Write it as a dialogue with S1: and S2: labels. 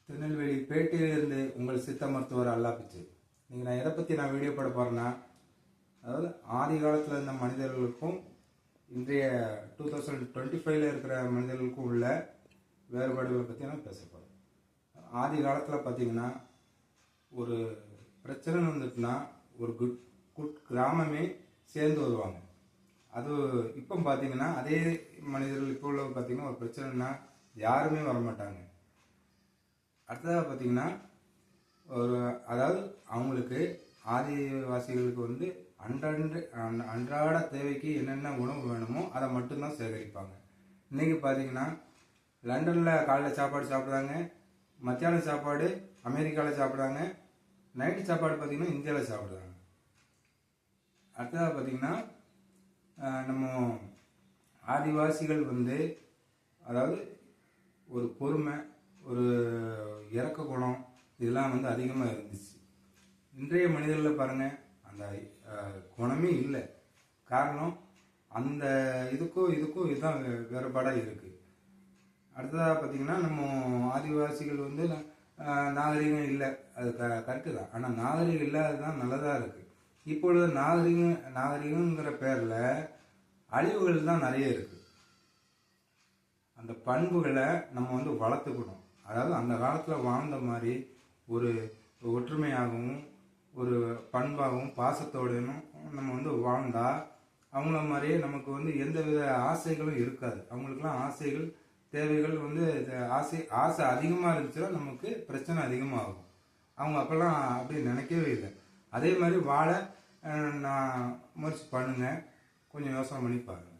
S1: திருநெல்வேலி பேட்டையிலிருந்து உங்கள் சித்த மருத்துவர் அல்லாப்பிச்சு. நீங்கள் நான் எதை பற்றி வீடியோ போட போகிறேன்னா, அதாவது ஆதி காலத்தில் இருந்த மனிதர்களுக்கும் இன்றைய 2025 இருக்கிற மனிதர்களுக்கும் உள்ள வேறுபாடுகளை பற்றி நான் பேச போகிறேன். ஆதி காலத்தில் பார்த்தீங்கன்னா, ஒரு பிரச்சனை வந்துட்டுனா ஒரு குட் கிராமமே சேர்ந்து வருவாங்க. அது இப்போ பார்த்தீங்கன்னா, அதே மனிதர்கள் இப்போ உள்ள பார்த்தீங்கன்னா ஒரு பிரச்சனைனா யாருமே வரமாட்டாங்க. அடுத்ததாக பார்த்தீங்கன்னா, அதாவது அவங்களுக்கு ஆதிவாசிகளுக்கு வந்து அன்றாட தேவைக்கு என்னென்ன உணவு வேணுமோ அதை மட்டும்தான் சேகரிப்பாங்க. இன்றைக்கி பார்த்தீங்கன்னா, லண்டனில் காலையில் சாப்பாடு சாப்பிட்றாங்க, மத்தியானம் சாப்பாடு அமெரிக்காவில் சாப்பிட்றாங்க, நைட்டு சாப்பாடு பார்த்திங்கன்னா இந்தியாவில் சாப்பிட்றாங்க. அடுத்ததாக பார்த்திங்கன்னா, நம்ம ஆதிவாசிகள் வந்து அதாவது ஒரு பொறுமை, ஒரு இறக்க குணம் இதெல்லாம் வந்து அதிகமாக இருந்துச்சு. இன்றைய மனிதர்களில் பாருங்கள், அந்த குணமே இல்லை. காரணம் அந்த இதுக்கும் இதுதான் வேறுபாடாக இருக்குது. அடுத்ததாக பார்த்திங்கன்னா, நம்ம ஆதிவாசிகள் வந்து நாகரிகம் இல்லை, அது கரெக்டு தான். ஆனால் நாகரிகம் இல்லாதது தான் நல்லதாக இருக்குது. இப்பொழுது நாகரிகங்கிற பேரில் அழிவுகள் தான் நிறைய இருக்குது. அந்த பண்புகளை நம்ம வந்து வளர்த்துக்கணும். அதாவது அந்த காலத்தில் வாழ்ந்த மாதிரி ஒரு ஒற்றுமையாகவும் ஒரு பண்பாகவும் பாசத்தோடையும் நம்ம வந்து வாழ்ந்தால் அவங்கள மாதிரியே நமக்கு வந்து எந்த வித ஆசைகளும் இருக்காது. அவங்களுக்குலாம் ஆசைகள் தேவைகள் வந்து ஆசை அதிகமாக இருந்துச்சுன்னா நமக்கு பிரச்சனை அதிகமாகும். அவங்க அப்போல்லாம் அப்படி நினைக்கவே இல்லை. அதே மாதிரி வாழ நான் முயற்சி பண்ணுங்க, கொஞ்சம் யோசனை பண்ணி பாருங்க.